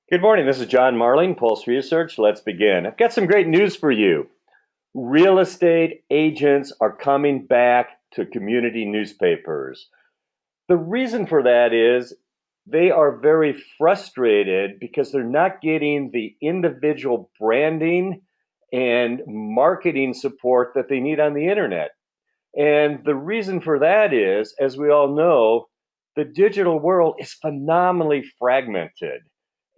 Good morning. This is John Marling, Pulse Research. Let's begin. I've got some great news for you. Real estate agents are coming back to community newspapers. The reason for that is they are very frustrated because they're not getting the individual branding and marketing support that they need on the internet. And the reason for that is, as we all know, the digital world is phenomenally fragmented.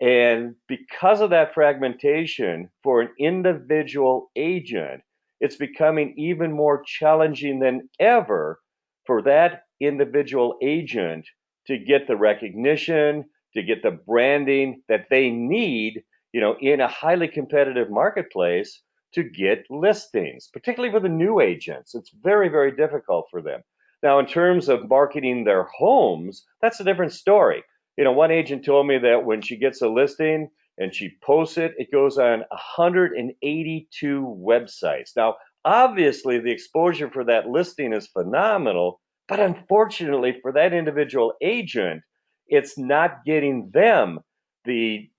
And because of that fragmentation, for an individual agent, it's becoming even more challenging than ever for that individual agent to get the recognition, to get the branding that they need, in a highly competitive marketplace to get listings, particularly for the new agents. It's very, very difficult for them. Now, in terms of marketing their homes, that's a different story. One agent told me that when she gets a listing and she posts it, it goes on 182 websites. Now, obviously, the exposure for that listing is phenomenal, but unfortunately for that individual agent, it's not getting them the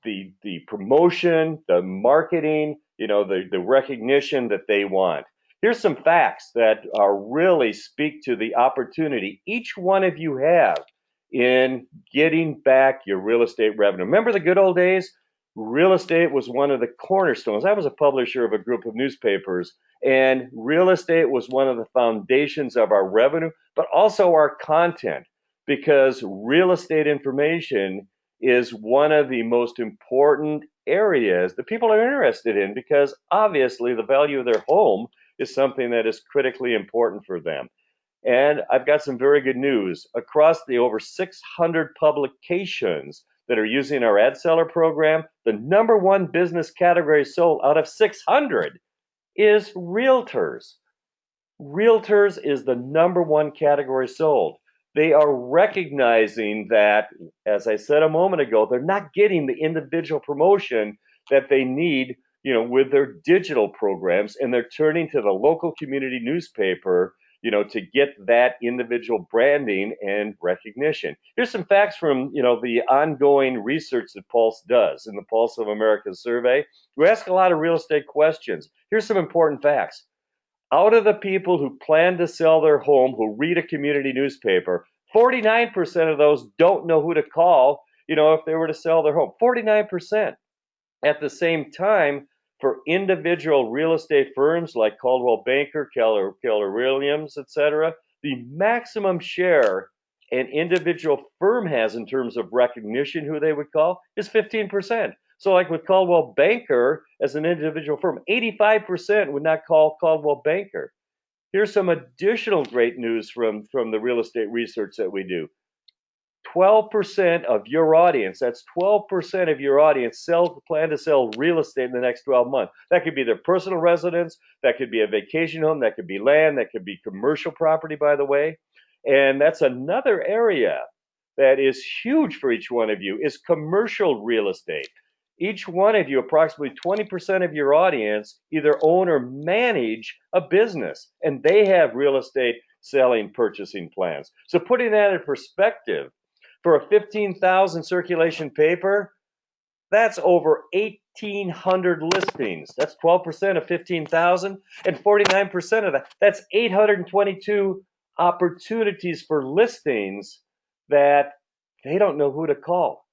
promotion, the marketing, the recognition that they want. Here's some facts that are really speak to the opportunity each one of you have in getting back your real estate revenue. Remember the good old days? Real estate was one of the cornerstones. I was a publisher of a group of newspapers, and real estate was one of the foundations of our revenue, but also our content, because real estate information is one of the most important areas that people are interested in, because obviously the value of their home is something that is critically important for them. And I've got some very good news. Across the over 600 publications that are using our ad seller program, the number one business category sold out of 600 is realtors. Realtors is the number one category sold. They are recognizing that, as I said a moment ago, they're not getting the individual promotion that they need, with their digital programs, and they're turning to the local community newspaper, to get that individual branding and recognition. Here's some facts from, the ongoing research that Pulse does in the Pulse of America survey. We ask a lot of real estate questions. Here's some important facts. Out of the people who plan to sell their home, who read a community newspaper, 49% of those don't know who to call, if they were to sell their home. 49%. At the same time, for individual real estate firms like Coldwell Banker, Keller Williams, etc., the maximum share an individual firm has in terms of recognition, who they would call, is 15%. So, like with Coldwell Banker, as an individual firm, 85% would not call Coldwell Banker. Here's some additional great news from the real estate research that we do. 12% of your audience, that's 12% of your audience, plan to sell real estate in the next 12 months. That could be their personal residence, that could be a vacation home, that could be land, that could be commercial property, by the way. And that's another area that is huge for each one of you, is commercial real estate. Each one of you, approximately 20% of your audience, either own or manage a business, and they have real estate selling, purchasing plans. So putting that in perspective, for a 15,000 circulation paper, that's over 1,800 listings. That's 12% of 15,000, and 49% of that. That's 822 opportunities for listings that they don't know who to call.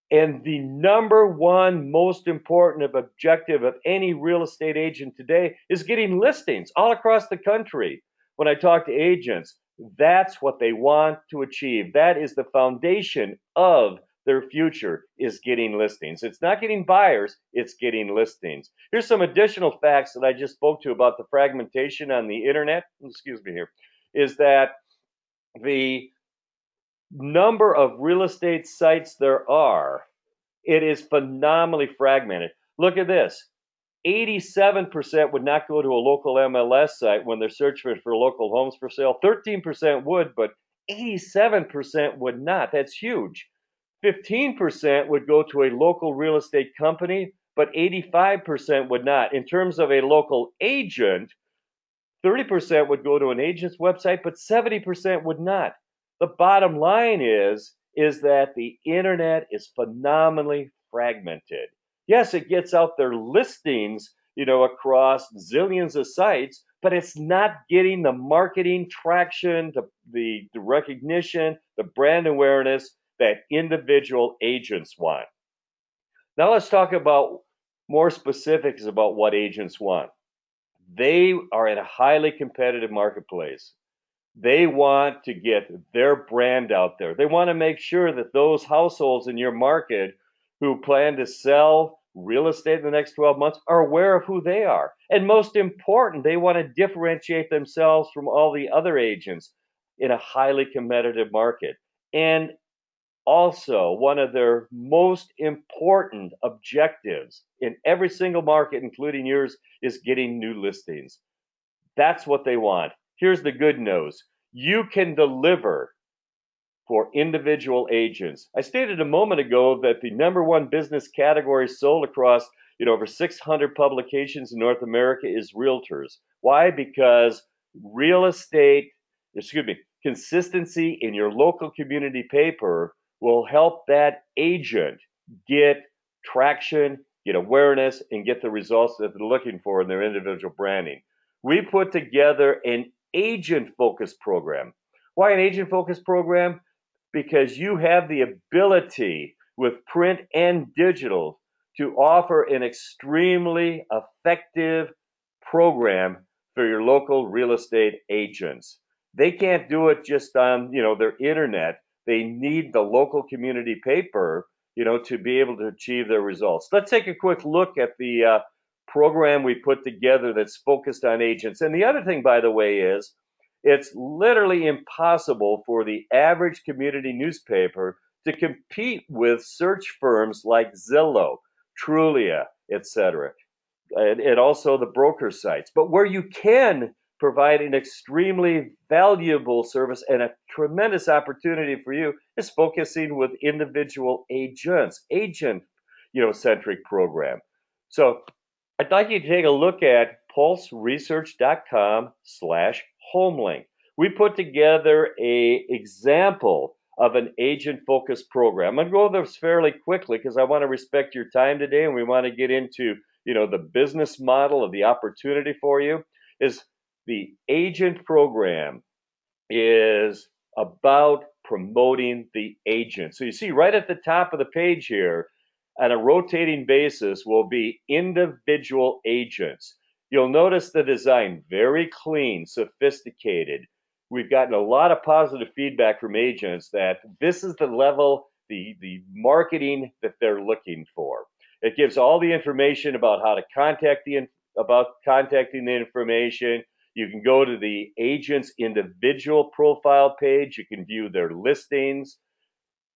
And the number one most important objective of any real estate agent today is getting listings all across the country. When I talk to agents, that's what they want to achieve. That is the foundation of their future, is getting listings. It's not getting buyers, it's getting listings. Here's some additional facts that I just spoke to about the fragmentation on the internet. Excuse me here. Is that the number of real estate sites there are, it is phenomenally fragmented. Look at this. 87% would not go to a local MLS site when they're searching for local homes for sale. 13% would, but 87% would not. That's huge. 15% would go to a local real estate company, but 85% would not. In terms of a local agent, 30% would go to an agent's website, but 70% would not. The bottom line is that the internet is phenomenally fragmented. Yes, it gets out their listings, across zillions of sites, but it's not getting the marketing traction, the recognition, the brand awareness that individual agents want. Now let's talk about more specifics about what agents want. They are in a highly competitive marketplace. They want to get their brand out there. They want to make sure that those households in your market who plan to sell real estate in the next 12 months are aware of who they are. And most important, they want to differentiate themselves from all the other agents in a highly competitive market. And also, one of their most important objectives in every single market, including yours, is getting new listings. That's what they want. Here's the good news. You can deliver for individual agents. I stated a moment ago that the number one business category sold across over 600 publications in North America is realtors. Why? Because real estate, consistency in your local community paper will help that agent get traction, get awareness, and get the results that they're looking for in their individual branding. We put together an agent-focused program. Why an agent-focused program? Because you have the ability with print and digital to offer an extremely effective program for your local real estate agents. They can't do it just on, their internet. They need the local community paper, to be able to achieve their results. Let's take a quick look at the program we put together that's focused on agents. And the other thing, by the way, is it's literally impossible for the average community newspaper to compete with search firms like Zillow, Trulia, etc., and also the broker sites. But where you can provide an extremely valuable service and a tremendous opportunity for you is focusing with individual agents, centric program. So I'd like you to take a look at pulseresearch.com/homelink. We put together an example of an agent-focused program. I'm going to go over this fairly quickly because I want to respect your time today, and we want to get into the business model of the opportunity for you. Is the agent program is about promoting the agent. So you see right at the top of the page here, on a rotating basis, will be individual agents. You'll notice the design, very clean, sophisticated. We've gotten a lot of positive feedback from agents that this is the level, the marketing that they're looking for. It gives all the information about how to contacting the information. You can go to the agent's individual profile page. You can view their listings.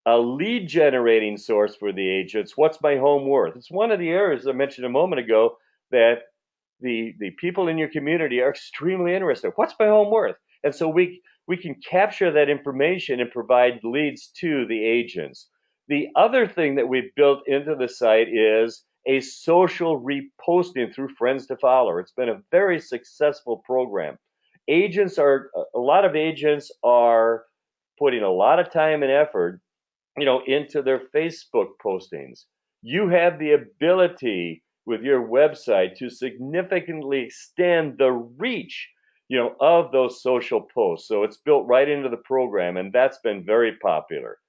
A lead generating source for the agents. What's my home worth? It's one of the areas I mentioned a moment ago that the people in your community are extremely interested. What's my home worth? And so we can capture that information and provide leads to the agents. The other thing that we've built into the site is a social reposting through friends to follow. It's been a very successful program. A lot of agents are putting a lot of time and effort into their Facebook postings. You have the ability with your website to significantly extend the reach, of those social posts. So it's built right into the program, and that's been very popular.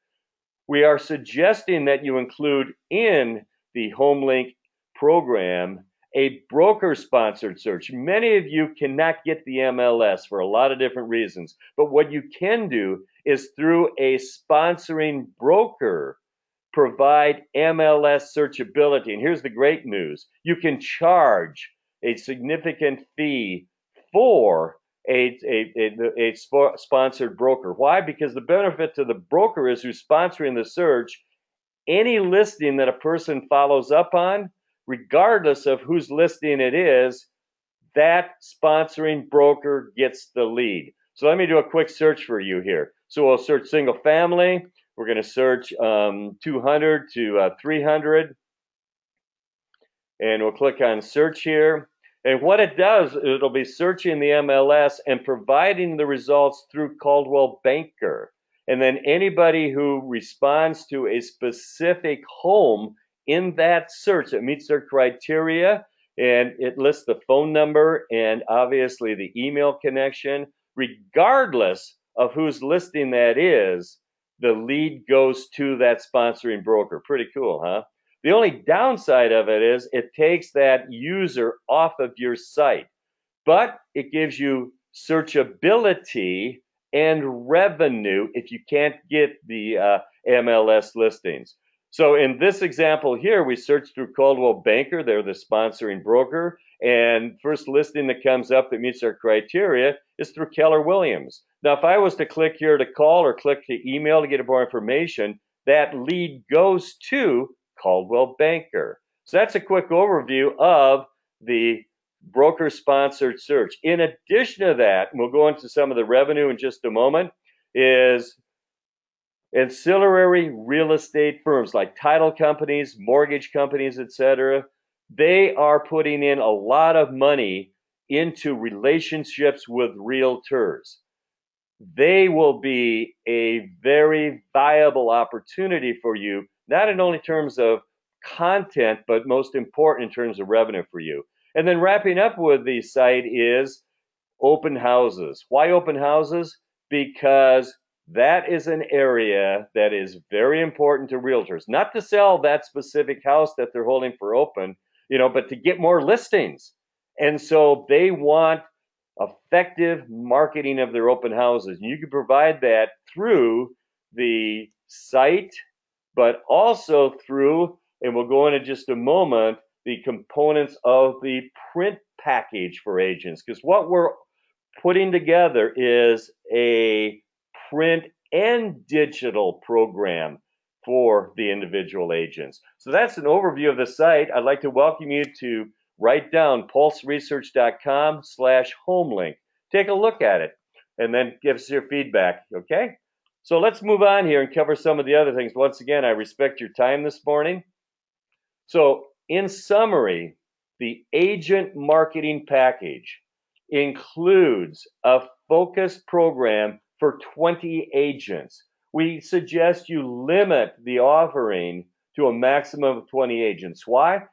We are suggesting that you include in the HomeLink program a broker-sponsored search. Many of you cannot get the MLS for a lot of different reasons, but what you can do is through a sponsoring broker provide MLS searchability. And here's the great news. You can charge a significant fee for a sponsored broker. Why? Because the benefit to the broker is who's sponsoring the search. Any listing that a person follows up on, regardless of whose listing it is, that sponsoring broker gets the lead. So let me do a quick search for you here. So we'll search single family. We're going to search 200 to 300. And we'll click on search here. And what it does, it'll be searching the MLS and providing the results through Coldwell Banker. And then anybody who responds to a specific home in that search that meets their criteria, and it lists the phone number and obviously the email connection, regardless of whose listing that is, the lead goes to that sponsoring broker. Pretty cool, huh? The only downside of it is it takes that user off of your site, but it gives you searchability and revenue if you can't get the MLS listings. So in this example here, we searched through Coldwell Banker. They're the sponsoring broker. And first listing that comes up that meets our criteria is through Keller Williams. Now, if I was to click here to call or click to email to get more information, that lead goes to Coldwell Banker. So that's a quick overview of the broker-sponsored search. In addition to that, and we'll go into some of the revenue in just a moment, is ancillary real estate firms like title companies, mortgage companies, etc. They are putting in a lot of money into relationships with realtors. They will be a very viable opportunity for you, not in only terms of content, but most important in terms of revenue for you. And then wrapping up with the site is open houses. Why open houses? Because that is an area that is very important to realtors, not to sell that specific house that they're holding for open, but to get more listings. And so they want effective marketing of their open houses. And you can provide that through the site, but also through, and we'll go into just a moment, the components of the print package for agents. Because what we're putting together is a print and digital program for the individual agents. So that's an overview of the site. I'd like to welcome you to write down pulseresearch.com/homelink. Take a look at it and then give us your feedback, okay? So let's move on here and cover some of the other things. Once again, I respect your time this morning. So in summary, the agent marketing package includes a focused program for 20 agents. We suggest you limit the offering to a maximum of 20 agents. Why?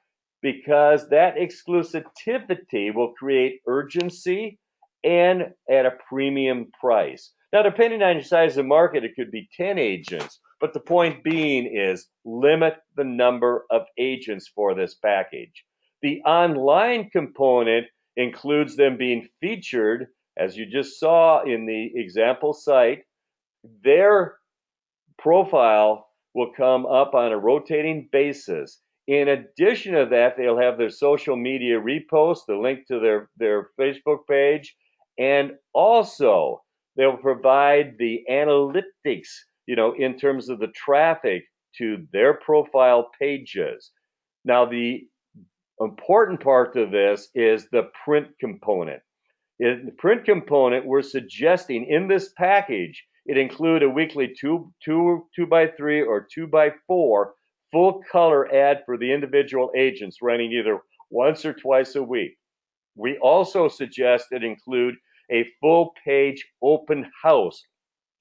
Because that exclusivity will create urgency and at a premium price. Now, depending on your size of the market, it could be 10 agents, but the point being is limit the number of agents for this package. The online component includes them being featured, as you just saw in the example site. Their profile will come up on a rotating basis. In addition to that, they'll have their social media repost, the link to their Facebook page, and also they'll provide the analytics, in terms of the traffic to their profile pages. Now, the important part of this is the print component. In the print component, we're suggesting in this package, it include a weekly 2x3 or 2x4 full color ad for the individual agents running either once or twice a week. We also suggest it include a full page open house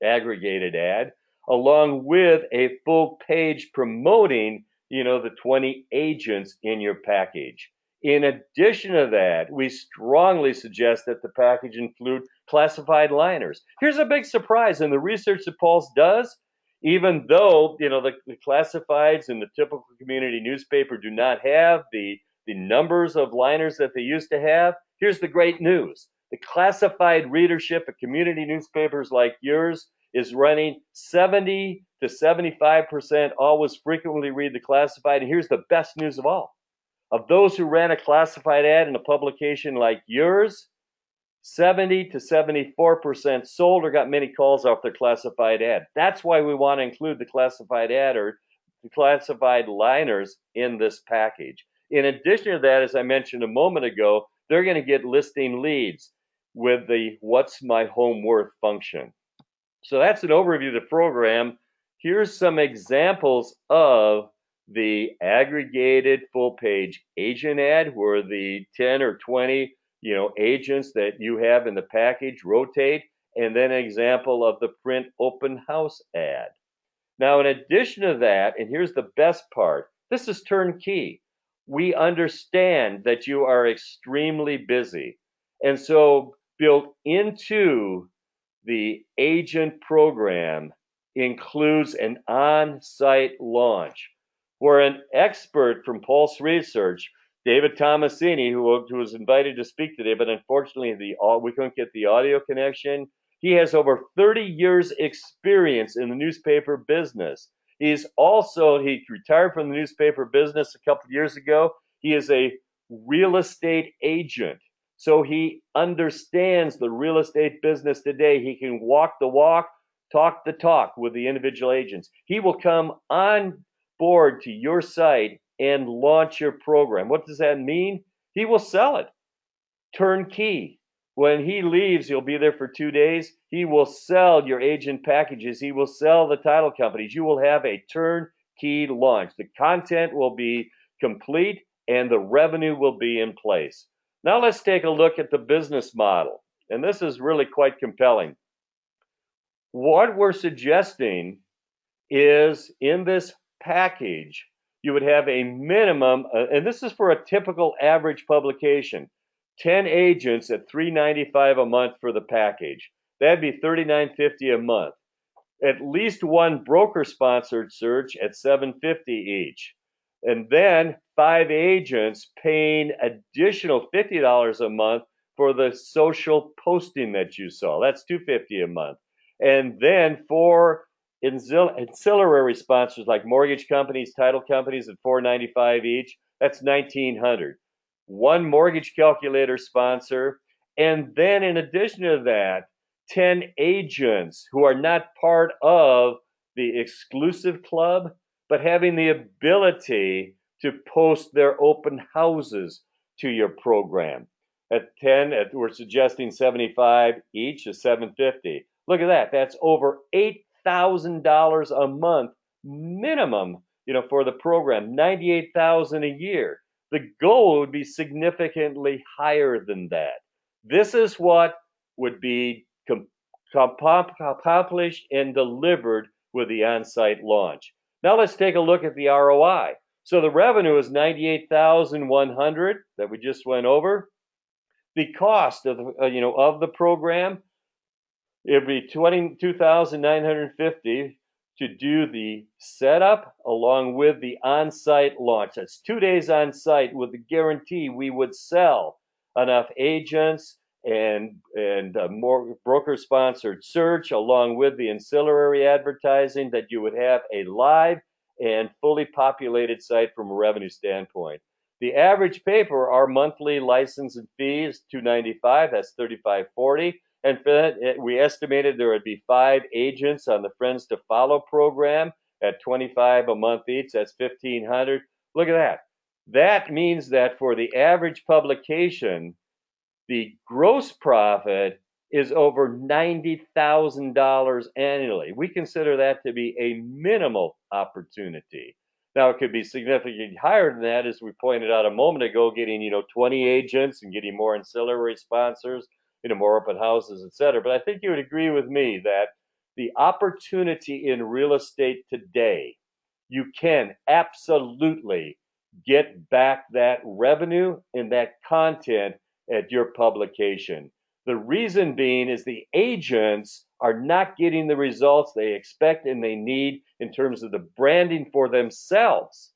aggregated ad, along with a full page promoting, the 20 agents in your package. In addition to that, we strongly suggest that the package include classified liners. Here's a big surprise in the research that Pulse does. Even though, the classifieds in the typical community newspaper do not have the numbers of liners that they used to have, here's the great news. The classified readership of community newspapers like yours is running 70 to 75% always frequently read the classified. And here's the best news of all. Of those who ran a classified ad in a publication like yours, 70 to 74% sold or got many calls off their classified ad. That's why we want to include the classified ad or the classified liners in this package. In addition to that, as I mentioned a moment ago, they're going to get listing leads with the What's My Home Worth function. So that's an overview of the program. Here's some examples of the aggregated full page agent ad where the 10 or 20 agents that you have in the package rotate, and then an example of the print open house ad. Now, in addition to that, and here's the best part, This is turnkey. We understand that you are extremely busy. And so, built into the agent program includes an on site launch where an expert from Pulse Research, David Tomasini, who was invited to speak today, but unfortunately we couldn't get the audio connection. He has over 30 years experience in the newspaper business. He retired from the newspaper business a couple of years ago. He is a real estate agent. So he understands the real estate business today. He can walk the walk, talk the talk with the individual agents. He will come on board to your site and launch your program. What does that mean? He will sell it. Turnkey. When he leaves, he'll be there for 2 days. He will sell your agent packages. He will sell the title companies. You will have a turnkey launch. The content will be complete and the revenue will be in place. Now let's take a look at the business model. And this is really quite compelling. What we're suggesting is in this package, you would have a minimum, and this is for a typical average publication, 10 agents at $395 a month for the package. That'd be $39.50 a month. At least one broker-sponsored search at $750 each. And then 5 agents paying additional $50 a month for the social posting that you saw. That's $250 a month. And then 4 ancillary sponsors like mortgage companies, title companies at $495 each. That's $1,900. One mortgage calculator sponsor, and then in addition to that, 10 agents who are not part of the exclusive club, but having the ability to post their open houses to your program. At 10, we're suggesting 75 each is $750. Look at that. That's over $8,000 a month minimum, for the program. $98,000 a year. The goal would be significantly higher than that. This is what would be accomplished and delivered with the on-site launch. Now let's take a look at the ROI. So the revenue is $98,100 that we just went over. The cost of the program, it'd be $22,950 to do the setup along with the on-site launch. That's 2 days on site with the guarantee we would sell enough agents and more broker-sponsored search along with the ancillary advertising that you would have a live and fully populated site from a revenue standpoint. The average pay for our monthly license and fees, $295, that's $35.40. And for that, we estimated there would be 5 agents on the Friends to Follow program at $25 a month each. That's $1,500. Look at that. That means that for the average publication, the gross profit is over $90,000 annually. We consider that to be a minimal opportunity. Now, it could be significantly higher than that, as we pointed out a moment ago, getting 20 agents and getting more ancillary sponsors, more open houses, et cetera. But I think you would agree with me that the opportunity in real estate today, you can absolutely get back that revenue and that content at your publication. The reason being is the agents are not getting the results they expect and they need in terms of the branding for themselves.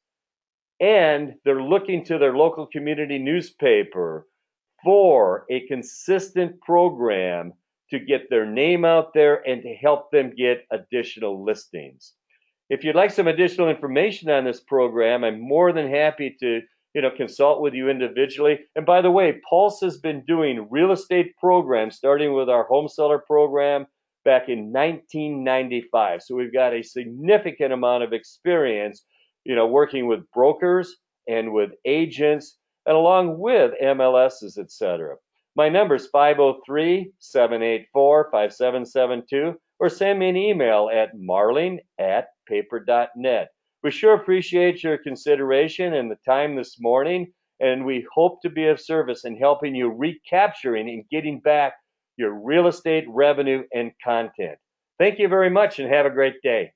And they're looking to their local community newspaper for a consistent program to get their name out there and to help them get additional listings. If you'd like some additional information on this program, I'm more than happy to consult with you individually. And by the way, Pulse has been doing real estate programs, starting with our home seller program back in 1995. So we've got a significant amount of experience, working with brokers and with agents, and along with MLSs, et cetera. My number is 503-784-5772, or send me an email at marling@paper.net. We sure appreciate your consideration and the time this morning, and we hope to be of service in helping you recapturing and getting back your real estate revenue and content. Thank you very much and have a great day.